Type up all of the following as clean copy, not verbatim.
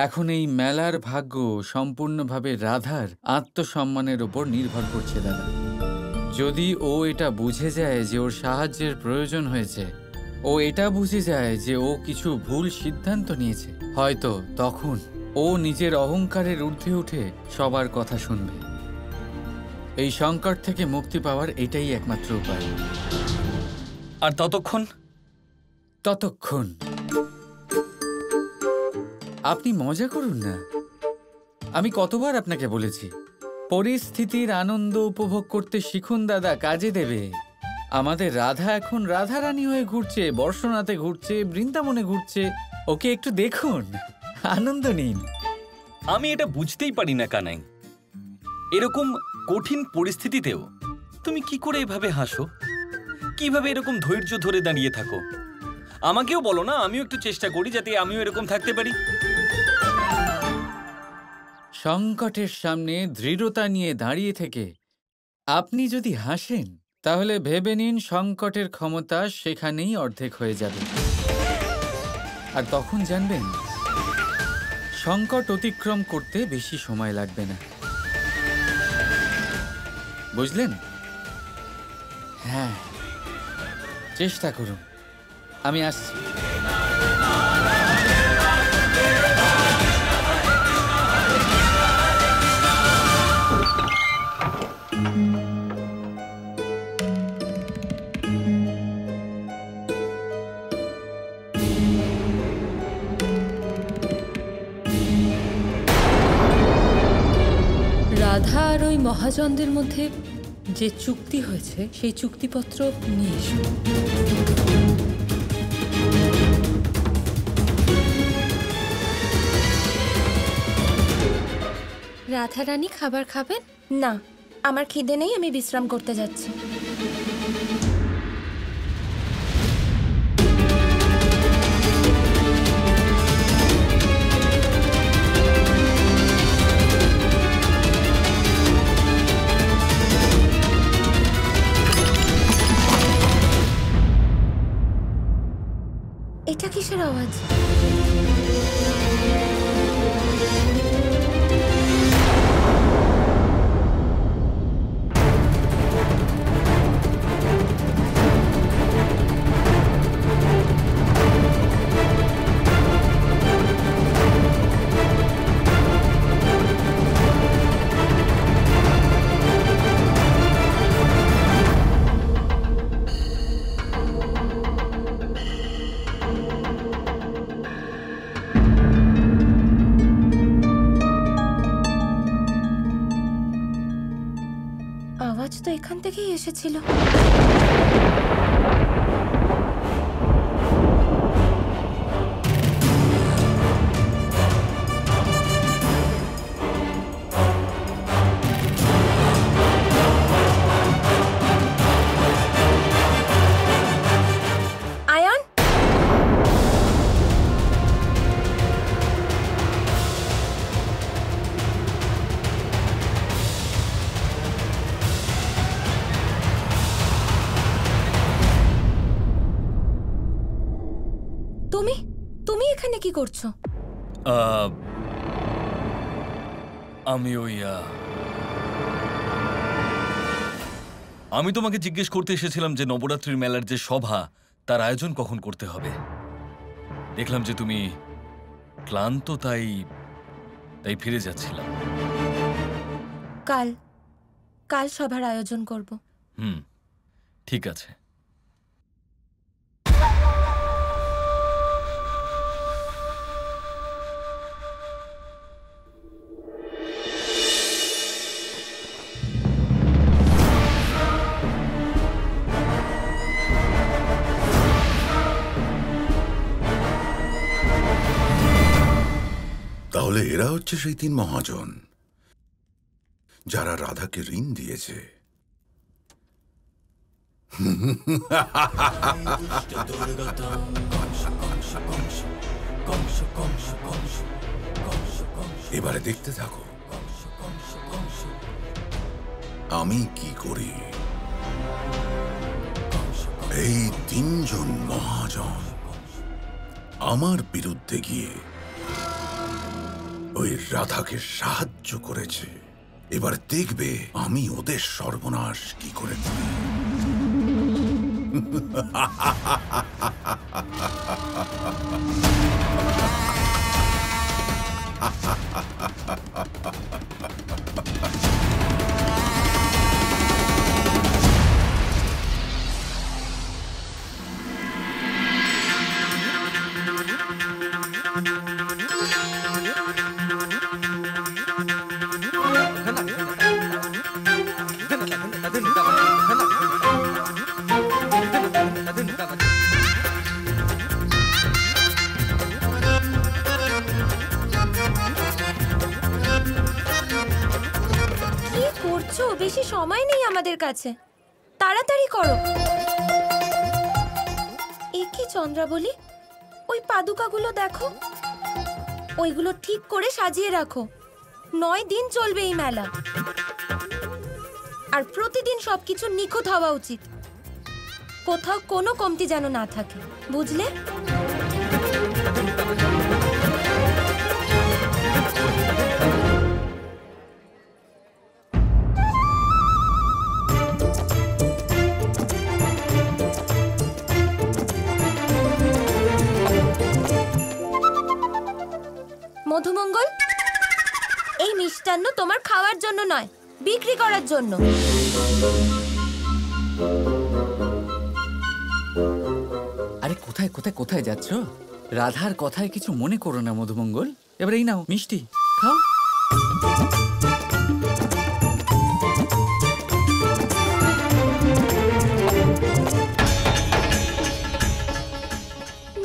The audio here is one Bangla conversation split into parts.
এখন এই মেলার ভাগ্য সম্পূর্ণভাবে রাধার আত্মসম্মানের ওপর নির্ভর করছে দাদা। যদি ও এটা বুঝে যায় যে ওর সাহায্যের প্রয়োজন হয়েছে, ও এটা বুঝে যায় যে ও কিছু ভুল সিদ্ধান্ত নিয়েছে, হয়তো তখন ও নিজের অহংকারের ঊর্ধ্বে উঠে সবার কথা শুনবে। এই সংকট থেকে মুক্তি পাওয়ার এটাই একমাত্র উপায়। আর ততক্ষণ আপনি মজা করুন না। আমি কতবার আপনাকে বলেছি, পরিস্থিতির আনন্দ উপভোগ করতে শিখুন দাদা, কাজে দেবে। আমাদের রাধা এখন রাধারানী হয়ে ঘুরছে, বর্ষনাতে ঘুরছে, বৃন্দাবনে ঘুরছে। ওকে একটু দেখুন, আনন্দ নিন। আমি এটা বুঝতেই পারি না কানাই, এরকম কঠিন পরিস্থিতিতেও তুমি কি করে এভাবে হাসো? কিভাবে এরকম ধৈর্য ধরে দাঁড়িয়ে থাকো? আমাকেও বলো না, আমিও একটু চেষ্টা করি যাতে আমিও এরকম থাকতে পারি। সংকটের সামনে দৃঢ়তা নিয়ে দাঁড়িয়ে থেকে আপনি যদি হাসেন, তাহলে ভেবে নিন সংকটের ক্ষমতা সেখানেই অর্ধেক হয়ে যাবে। আর তখন জানবেন, সংকট অতিক্রম করতে বেশি সময় লাগবে না। বুঝলেন? হ্যাঁ, চেষ্টা করুন। আমি আসছি। রাধা আর ওই মহাজনদের মধ্যে যে চুক্তি হয়েছে, সেই চুক্তিপত্র নিয়ে এসো। রাধারানী খাবার খাবেন? না, আমার খিদে নেই, আমি বিশ্রাম করতে যাচ্ছি। এটা কিসের আওয়াজ? আওয়াজ তো এখান থেকেই এসেছিল। আয়ান, তুমি এখানে কি করছো? আমি আমি তোমাকে জিজ্ঞেস করতে এসেছিলাম যে নবরাত্রির মেলার যে সভা, তার আয়োজন কখন করতে হবে। দেখলাম যে তুমি ক্লান্ত, তাই ফিরে যাচ্ছিলাম। কাল সভার আয়োজন করব। ঠিক আছে। তাহলে এরা হচ্ছে সেই তিন মহাজন যারা রাধাকে ঋণ দিয়েছে। এবারে দেখতে থাকো আমি কি করি। এই তিনজন মহাজন আমার বিরুদ্ধে গিয়ে ওই রাধাকে সাহায্য করেছে। এবার দেখবে আমি ওদের সর্বনাশ কি করে করি। কি করছো? বেশি সময় নেই আমাদের কাছে, তাড়াতাড়ি করো। এ কি চন্দ্রাবলী, ওই পাদুকাগুলো দেখো, ওইগুলো ঠিক করে সাজিয়ে রাখো। 9 দিন চলবে এই মেলা, আর প্রতিদিন সবকিছু নিখুঁত হওয়া উচিত। কোথাও কোনো কমতি যেন না থাকে, বুঝলে? মধুমঙ্গল, এই মিষ্টান্ন তোমার খাওয়ার জন্য নয়, বিক্রি করার জন্য। আরে কোথায় কোথায় কোথায় যাচ্ছ? রাধার কথায় কিছু মনে করো না মধুমঙ্গল। এবার এই নাও মিষ্টি, খাও।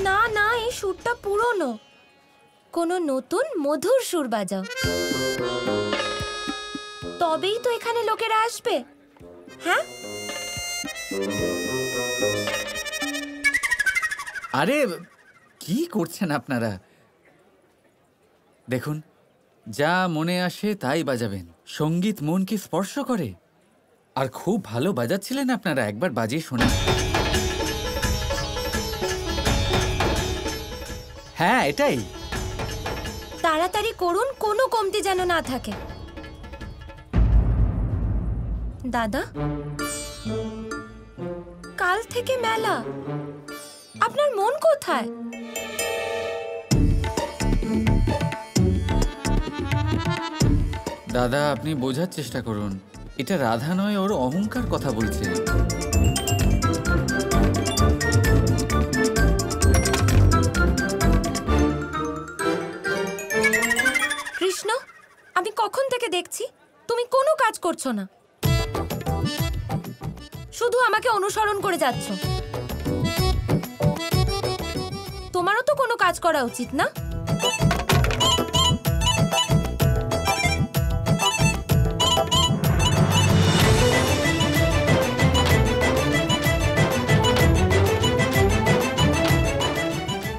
না না, এই সুরটা পুরনো, কোনো নতুন মধুর সুর বাজাও, তবেই তো এখানে লোকেরা আসবে। হ্যাঁ, আরে কি করছেন আপনারা? দেখুন, যা মনে আসে তাই বাজাবেন। সঙ্গীত মনকে স্পর্শ করে। আর খুব ভালো বাজাচ্ছিলেন আপনারা, একবার বাজিয়ে শোনেন। হ্যাঁ, এটাই। তাড়াতাড়ি করুন, কোনো কমতি যেন না থাকে। দাদা, কাল থেকে মেলা, আপনার মন কোথায়? দাদা, আপনি বোঝার চেষ্টা করুন, এটা রাধা নয়, ওর অহংকার কথা বলছে। কৃষ্ণ, আমি কখন থেকে দেখছি তুমি কোনো কাজ করছো না, শুধু আমাকে অনুসরণ করে যাচ্ছ। তোমারও তো কোনো কাজ করা উচিত না?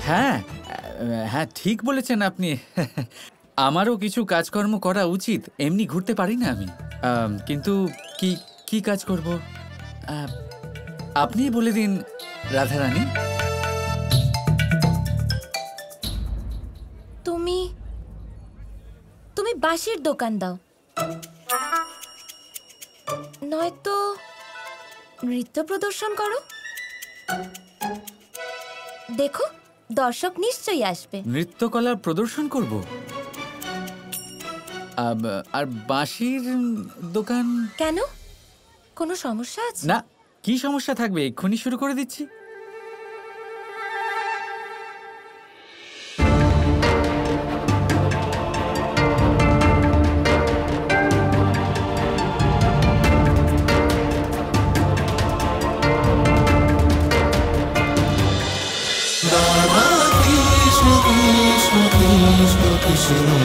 হ্যাঁ হ্যাঁ, ঠিক বলেছেন আপনি। আমারও কিছু কাজকর্ম করা উচিত, এমনি ঘুরতে পারি না আমি। কিন্তু কি কি কাজ করব আপনি বলে দিন রাধারানী। তুমি তুমি বাঁশির দোকান দাও, নয়তো নৃত্য প্রদর্শন করো। দেখো, দর্শক নিশ্চয়ই আসবে। নৃত্যকলার প্রদর্শন করব? আর বাঁশির দোকান? কেন, কোনো সমস্যা আছে? না, কি সমস্যা থাকবে, এক্ষুনি শুরু করে দিচ্ছি। Krishna Krishna Krishna Krishna